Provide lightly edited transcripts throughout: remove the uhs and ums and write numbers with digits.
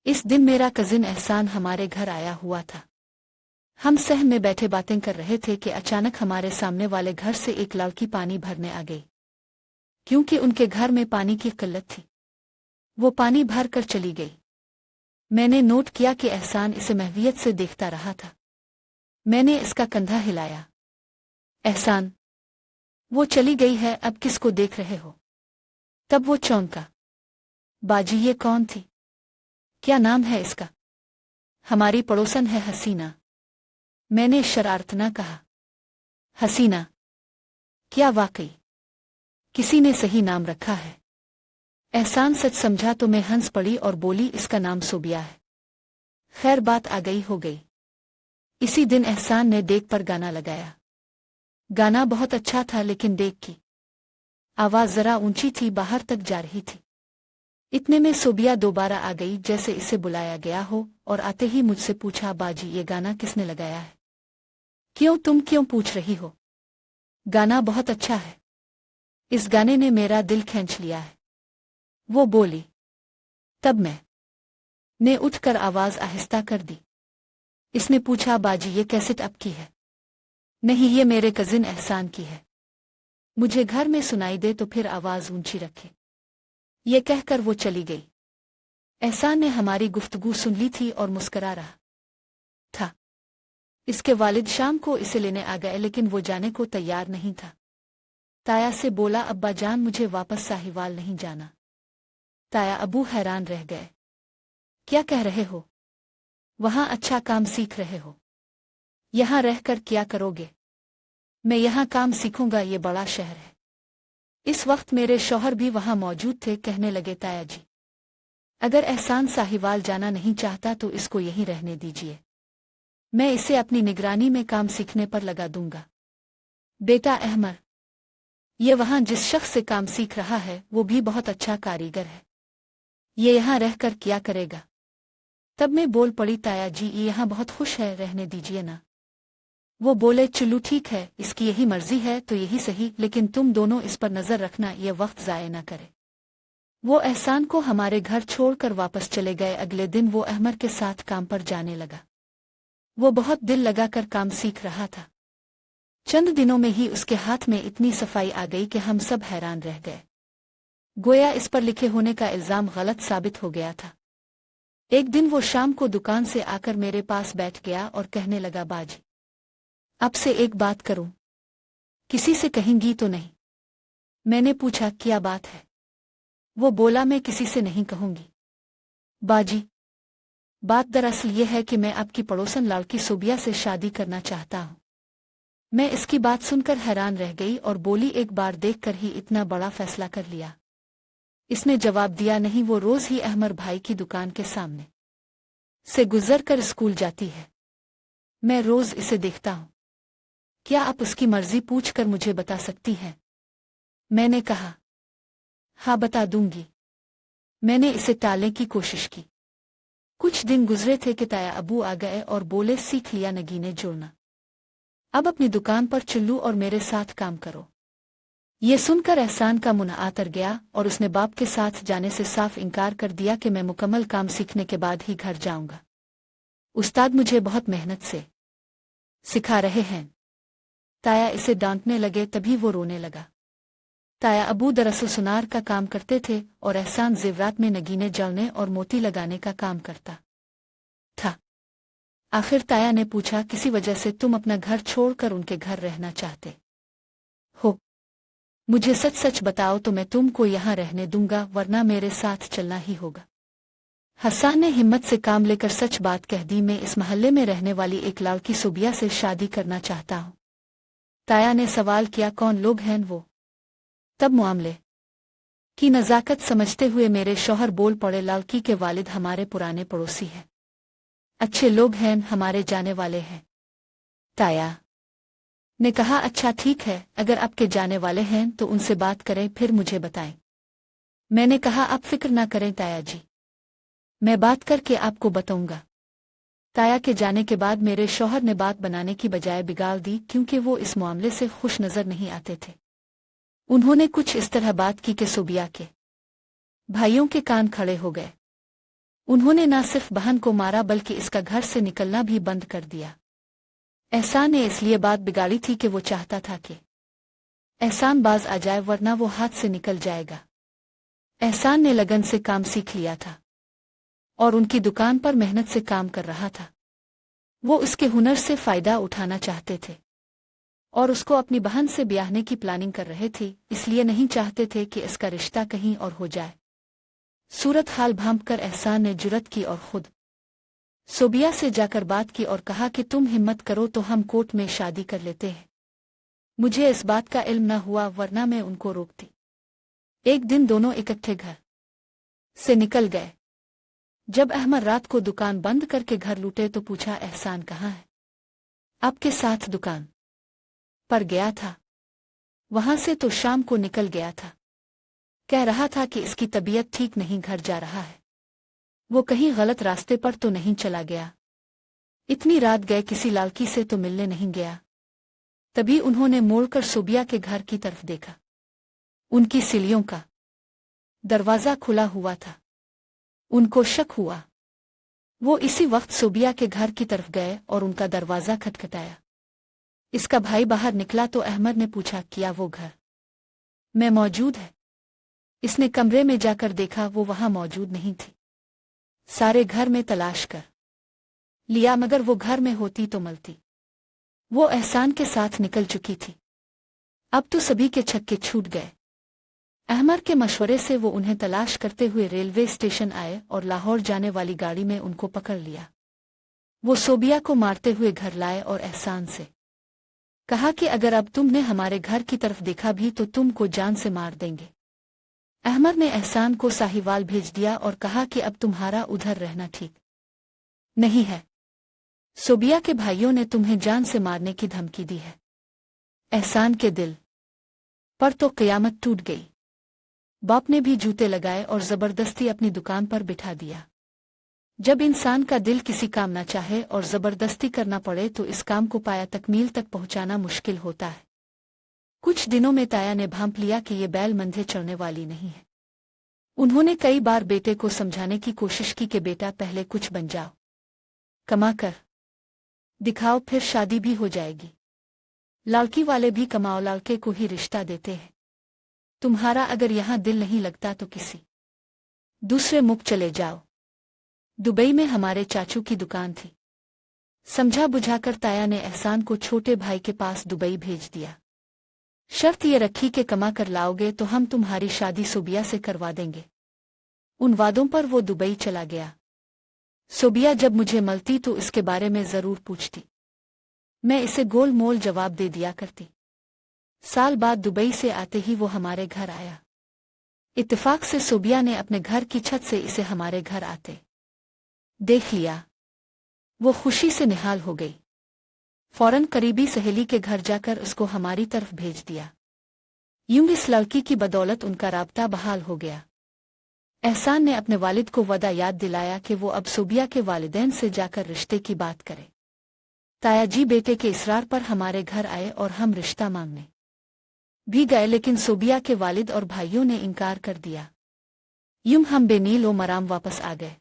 इस दिन मेरा कजिन एहसान हमारे घर आया हुआ था। हम सहम में बैठे बातें कर रहे थे कि अचानक हमारे सामने वाले घर से एक लड़की पानी भरने आ गई। क्योंकि उनके घर में पानी की किल्लत थी, वो पानी भर कर चली गई। मैंने नोट किया कि एहसान इसे महवियत से देखता रहा था। मैंने इसका कंधा हिलाया। एहसान, वो चली गई है, अब किसको देख रहे हो? तब वो चौंका। बाजी, ये कौन थी? क्या नाम है इसका? हमारी पड़ोसन है हसीना। मैंने शरारतना कहा। हसीना? क्या वाकई किसी ने सही नाम रखा है? एहसान सच समझा तो मैं हंस पड़ी और बोली, इसका नाम सोबिया है। खैर, बात आ गई हो गई। इसी दिन एहसान ने डेक पर गाना लगाया। गाना बहुत अच्छा था, लेकिन डेक की आवाज जरा ऊंची थी, बाहर तक जा रही थी। इतने में सोबिया दोबारा आ गई, जैसे इसे बुलाया गया हो, और आते ही मुझसे पूछा, बाजी, ये गाना किसने लगाया है? तुम क्यों पूछ रही हो? गाना बहुत अच्छा है। इस गाने ने मेरा दिल खींच लिया है, वो बोली। तब मैं ने उठकर आवाज आहिस्ता कर दी। इसने पूछा, बाजी, ये कैसेट आपकी है? नहीं, ये मेरे कजिन एहसान की है। मुझे घर में सुनाई दे तो फिर आवाज ऊंची रखे। ये कहकर वो चली गई। एहसान ने हमारी गुफ्तगू सुन ली थी और मुस्करा रहा था। इसके वालिद शाम को इसे लेने आ गए, लेकिन वो जाने को तैयार नहीं था। ताया से बोला, अब्बा जान, मुझे वापस साहिवाल नहीं जाना। ताया अबू हैरान रह गए। क्या कह रहे हो? वहां अच्छा काम सीख रहे हो। यहां रहकर क्या करोगे? मैं यहां काम सीखूंगा, ये बड़ा शहर है। इस वक्त मेरे शौहर भी वहां मौजूद थे। कहने लगे, ताया जी, अगर एहसान साहिवाल जाना नहीं चाहता तो इसको यहीं रहने दीजिए। मैं इसे अपनी निगरानी में काम सीखने पर लगा दूंगा। बेटा अहमर, ये वहां जिस शख्स से काम सीख रहा है वो भी बहुत अच्छा कारीगर है। ये यहां रहकर क्या करेगा? तब मैं बोल पड़ी, ताया जी, ये यहां बहुत खुश है, रहने दीजिए ना। वो बोले, चलो ठीक है, इसकी यही मर्जी है तो यही सही, लेकिन तुम दोनों इस पर नजर रखना, ये वक्त जाया ना करे। वो एहसान को हमारे घर छोड़कर वापस चले गए। अगले दिन वो अहमर के साथ काम पर जाने लगा। वो बहुत दिल लगाकर काम सीख रहा था। चंद दिनों में ही उसके हाथ में इतनी सफाई आ गई कि हम सब हैरान रह गए। गोया इस पर लिखे होने का इल्जाम गलत साबित हो गया था। एक दिन वो शाम को दुकान से आकर मेरे पास बैठ गया और कहने लगा, बाजी, आपसे एक बात करूं, किसी से कहेंगी तो नहीं? मैंने पूछा, क्या बात है? वो बोला, मैं किसी से नहीं कहूंगी बाजी। बात दरअसल ये है कि मैं आपकी पड़ोसन लड़की सोबिया से शादी करना चाहता हूं। मैं इसकी बात सुनकर हैरान रह गई और बोली, एक बार देखकर ही इतना बड़ा फैसला कर लिया? इसने जवाब दिया, नहीं, वो रोज ही अहमर भाई की दुकान के सामने से गुजर कर स्कूल जाती है। मैं रोज इसे देखता हूं। क्या आप उसकी मर्जी पूछकर मुझे बता सकती हैं? मैंने कहा, हाँ, बता दूंगी। मैंने इसे टालने की कोशिश की। कुछ दिन गुजरे थे कि ताया अबू आ गए और बोले, सीख लिया नगीने जोड़ना, अब अपनी दुकान पर चुल्लू और मेरे साथ काम करो। ये सुनकर एहसान का मुंह आतर गया और उसने बाप के साथ जाने से साफ इनकार कर दिया कि मैं मुकम्मल काम सीखने के बाद ही घर जाऊंगा। उस्ताद मुझे बहुत मेहनत से सिखा रहे हैं। ताया इसे डांटने लगे, तभी वो रोने लगा। ताया अबू दरअसल सुनार का काम करते थे और एहसान जेवरात में नगीने जलने और मोती लगाने का काम करता था। आखिर ताया ने पूछा, किसी वजह से तुम अपना घर छोड़कर उनके घर रहना चाहते हो? मुझे सच सच बताओ तो मैं तुमको यहां रहने दूंगा, वरना मेरे साथ चलना ही होगा। हसन ने हिम्मत से काम लेकर सच बात कह दी, मैं इस मोहल्ले में रहने वाली एक लड़की सोबिया से शादी करना चाहता हूं। ताया ने सवाल किया, कौन लोग हैं वो? तब मामले की नजाकत समझते हुए मेरे शौहर बोल पड़े, लड़की के वालिद हमारे पुराने पड़ोसी हैं, अच्छे लोग हैं, हमारे जाने वाले हैं। ताया ने कहा, अच्छा ठीक है, अगर आपके जाने वाले हैं तो उनसे बात करें, फिर मुझे बताएं। मैंने कहा, आप फिक्र ना करें ताया जी, मैं बात करके आपको बताऊंगा। ताया के जाने के बाद मेरे शौहर ने बात बनाने की बजाय बिगाड़ दी, क्योंकि वो इस मामले से खुश नजर नहीं आते थे। उन्होंने कुछ इस तरह बात की कि सोबिया के भाइयों के कान खड़े हो गए। उन्होंने न सिर्फ बहन को मारा बल्कि इसका घर से निकलना भी बंद कर दिया। एहसान ने इसलिए बात बिगाड़ी थी कि वो चाहता था कि एहसान बाज आ जाए, वरना वो हाथ से निकल जाएगा। एहसान ने लगन से काम सीख लिया था और उनकी दुकान पर मेहनत से काम कर रहा था। वो उसके हुनर से फायदा उठाना चाहते थे और उसको अपनी बहन से ब्याहने की प्लानिंग कर रहे थे, इसलिए नहीं चाहते थे कि इसका रिश्ता कहीं और हो जाए। सूरत हाल भांप कर एहसान ने जुर्रत की और खुद सोबिया से जाकर बात की और कहा कि तुम हिम्मत करो तो हम कोर्ट में शादी कर लेते हैं। मुझे इस बात का इल्म न हुआ, वरना मैं उनको रोकती। एक दिन दोनों इकट्ठे घर से निकल गए। जब अहमद रात को दुकान बंद करके घर लौटे तो पूछा, एहसान कहाँ है? आपके साथ दुकान पर गया था। वहां से तो शाम को निकल गया था। कह रहा था कि इसकी तबीयत ठीक नहीं, घर जा रहा है। वो कहीं गलत रास्ते पर तो नहीं चला गया? इतनी रात गए, किसी लड़की से तो मिलने नहीं गया? तभी उन्होंने मोड़कर सोबिया के घर की तरफ देखा। उनकी सीढ़ियों का दरवाजा खुला हुआ था। उनको शक हुआ। वो इसी वक्त सोबिया के घर की तरफ गए और उनका दरवाजा खटखटाया। इसका भाई बाहर निकला तो अहमद ने पूछा, क्या वो घर में मौजूद है? इसने कमरे में जाकर देखा, वो वहां मौजूद नहीं थी। सारे घर में तलाश कर लिया, मगर वो घर में होती तो मलती। वो एहसान के साथ निकल चुकी थी। अब तो सभी के छक्के छूट गए। अहमद के मशवरे से वो उन्हें तलाश करते हुए रेलवे स्टेशन आए और लाहौर जाने वाली गाड़ी में उनको पकड़ लिया। वो सोबिया को मारते हुए घर लाए और एहसान से कहा कि अगर अब तुमने हमारे घर की तरफ देखा भी तो तुमको जान से मार देंगे। अहमद ने एहसान को साहिवाल भेज दिया और कहा कि अब तुम्हारा उधर रहना ठीक नहीं है। सोबिया के भाइयों ने तुम्हें जान से मारने की धमकी दी है। एहसान के दिल पर तो क़यामत टूट गई। बाप ने भी जूते लगाए और जबरदस्ती अपनी दुकान पर बिठा दिया। जब इंसान का दिल किसी काम ना चाहे और जबरदस्ती करना पड़े तो इस काम को पाया तकमील तक पहुंचाना मुश्किल होता है। कुछ दिनों में ताया ने भांप लिया कि ये बैल मंधे चढ़ने वाली नहीं है। उन्होंने कई बार बेटे को समझाने की कोशिश की कि बेटा पहले कुछ बन जाओ, कमा कर दिखाओ, फिर शादी भी हो जाएगी। लड़की वाले भी कमाओ, लड़के को ही रिश्ता देते हैं। तुम्हारा अगर यहाँ दिल नहीं लगता तो किसी दूसरे मुल्क चले जाओ। दुबई में हमारे चाचू की दुकान थी। समझा बुझाकर ताया ने एहसान को छोटे भाई के पास दुबई भेज दिया। शर्त ये रखी कि कमा कर लाओगे तो हम तुम्हारी शादी सोबिया से करवा देंगे। उन वादों पर वो दुबई चला गया। सोबिया जब मुझे मिलती तो इसके बारे में जरूर पूछती। मैं इसे गोल मोल जवाब दे दिया करती। साल बाद दुबई से आते ही वो हमारे घर आया। इत्तेफाक से सोबिया ने अपने घर की छत से इसे हमारे घर आते देख लिया। वो खुशी से निहाल हो गई। फौरन करीबी सहेली के घर जाकर उसको हमारी तरफ भेज दिया। यूं इस लड़की की बदौलत उनका राब्ता बहाल हो गया। एहसान ने अपने वालिद को वदा याद दिलाया कि वो अब सोबिया के वालिदैन से जाकर रिश्ते की बात करे। ताया जी बेटे के इसरार पर हमारे घर आए और हम रिश्ता मांगने भी गए, लेकिन सोबिया के वालिद और भाइयों ने इनकार कर दिया। यूं हम बेनील ओ मराम वापस आ गए।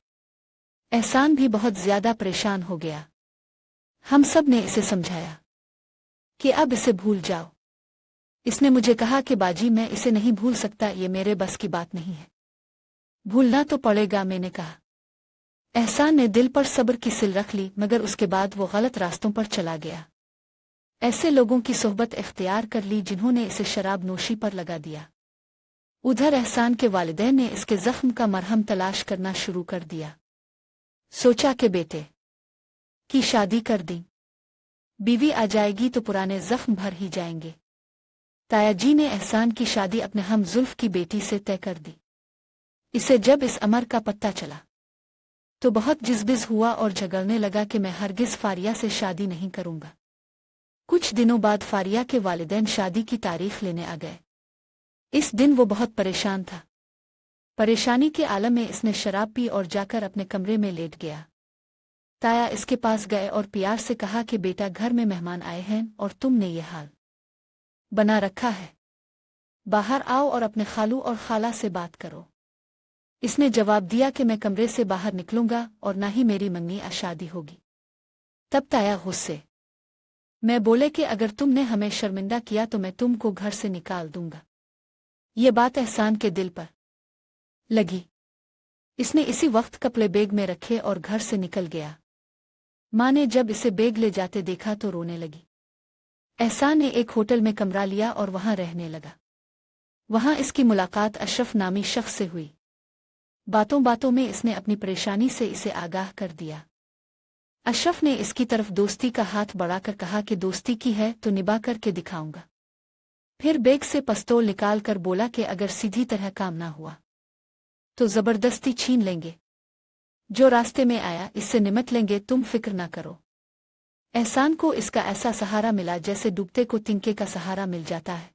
एहसान भी बहुत ज्यादा परेशान हो गया। हम सब ने इसे समझाया कि अब इसे भूल जाओ। इसने मुझे कहा कि बाजी मैं इसे नहीं भूल सकता, ये मेरे बस की बात नहीं है। भूलना तो पड़ेगा, मैंने कहा। एहसान ने दिल पर सब्र की सिल रख ली, मगर उसके बाद वो गलत रास्तों पर चला गया। ऐसे लोगों की सोहबत इख्तियार कर ली जिन्होंने इसे शराब नोशी पर लगा दिया। उधर एहसान के वालिदैन ने इसके जख्म का मरहम तलाश करना शुरू कर दिया। सोचा कि बेटे की शादी कर दी, बीवी आ जाएगी तो पुराने जख्म भर ही जाएंगे। ताया जी ने एहसान की शादी अपने हम जुल्फ की बेटी से तय कर दी। इसे जब इस अमर का पता चला तो बहुत जिजबिज हुआ और झगड़ने लगा कि मैं हरगिज फारिया से शादी नहीं करूंगा। कुछ दिनों बाद फारिया के वालिदैन शादी की तारीख लेने आ गए। इस दिन वो बहुत परेशान था। परेशानी के आलम में इसने शराब पी और जाकर अपने कमरे में लेट गया। ताया इसके पास गए और प्यार से कहा कि बेटा, घर में मेहमान आए हैं और तुमने ये हाल बना रखा है। बाहर आओ और अपने खालू और खाला से बात करो। इसने जवाब दिया कि मैं कमरे से बाहर निकलूंगा और ना ही मेरी मंगनी शादी होगी। तब ताया गुस्से मैं बोले कि अगर तुमने हमें शर्मिंदा किया तो मैं तुमको घर से निकाल दूंगा। ये बात एहसान के दिल पर लगी। इसने इसी वक्त कपड़े बैग में रखे और घर से निकल गया। माँ ने जब इसे बैग ले जाते देखा तो रोने लगी। एहसान ने एक होटल में कमरा लिया और वहां रहने लगा। वहां इसकी मुलाकात अशरफ नामी शख्स से हुई। बातों बातों में इसने अपनी परेशानी से इसे आगाह कर दिया। अशरफ ने इसकी तरफ दोस्ती का हाथ बढ़ाकर कहा कि दोस्ती की है तो निभा करके दिखाऊंगा। फिर बैग से पिस्तौल निकाल कर बोला कि अगर सीधी तरह काम ना हुआ तो जबरदस्ती छीन लेंगे। जो रास्ते में आया इससे निमट लेंगे, तुम फिक्र ना करो। एहसान को इसका ऐसा सहारा मिला जैसे डूबते को तिनके का सहारा मिल जाता है।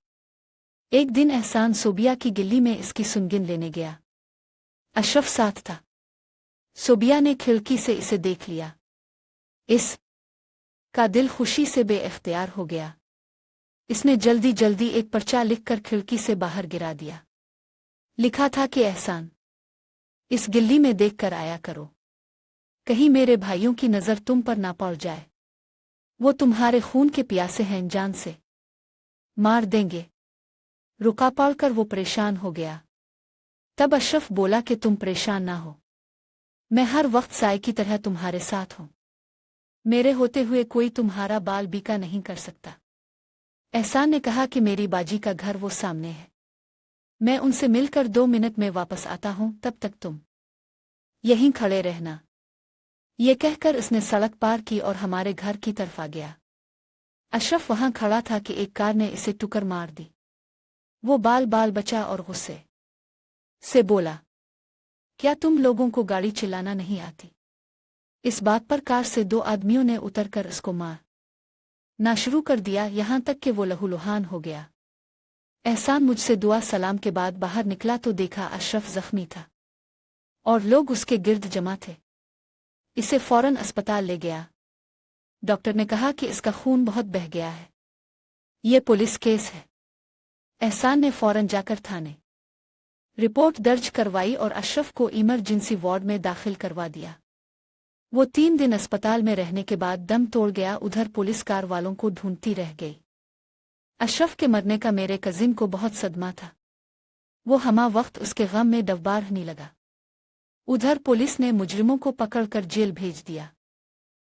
एक दिन एहसान सोबिया की गिल्ली में इसकी सुनगिन लेने गया। अशरफ साथ था। सोबिया ने खिड़की से इसे देख लिया। इस का दिल खुशी से बेइख्तियार हो गया। इसने जल्दी जल्दी एक पर्चा लिखकर खिड़की से बाहर गिरा दिया। लिखा था कि एहसान, इस गिल्ली में देखकर आया करो, कहीं मेरे भाइयों की नज़र तुम पर ना पड़ जाए। वो तुम्हारे खून के प्यासे हैं, जान से मार देंगे। रुका पड़कर वो परेशान हो गया। तब अशरफ बोला कि तुम परेशान ना हो, मैं हर वक्त साय की तरह तुम्हारे साथ हूं। मेरे होते हुए कोई तुम्हारा बाल बीका नहीं कर सकता। एहसान ने कहा कि मेरी बाजी का घर वो सामने है, मैं उनसे मिलकर 2 मिनट में वापस आता हूं, तब तक तुम यहीं खड़े रहना। ये कहकर उसने सड़क पार की और हमारे घर की तरफ आ गया। अशरफ वहां खड़ा था कि एक कार ने इसे टुकर मार दी। वो बाल बाल बचा और गुस्से से बोला, क्या तुम लोगों को गाड़ी चलाना नहीं आती? इस बात पर कार से 2 आदमियों ने उतरकर उसको मारना शुरू कर दिया, यहां तक कि वो लहूलुहान हो गया। एहसान मुझसे दुआ सलाम के बाद बाहर निकला तो देखा अशरफ जख्मी था और लोग उसके गिर्द जमा थे। इसे फौरन अस्पताल ले गया। डॉक्टर ने कहा कि इसका खून बहुत बह गया है, ये पुलिस केस है। एहसान ने फौरन जाकर थाने रिपोर्ट दर्ज करवाई और अशरफ को इमरजेंसी वार्ड में दाखिल करवा दिया। वो 3 दिन अस्पताल में रहने के बाद दम तोड़ गया। उधर पुलिस कार वालों को ढूंढती रह गई। अशरफ के मरने का मेरे कजिन को बहुत सदमा था। वो हमा वक्त उसके गम में डबबार नहीं लगा। उधर पुलिस ने मुजरिमों को पकड़कर जेल भेज दिया।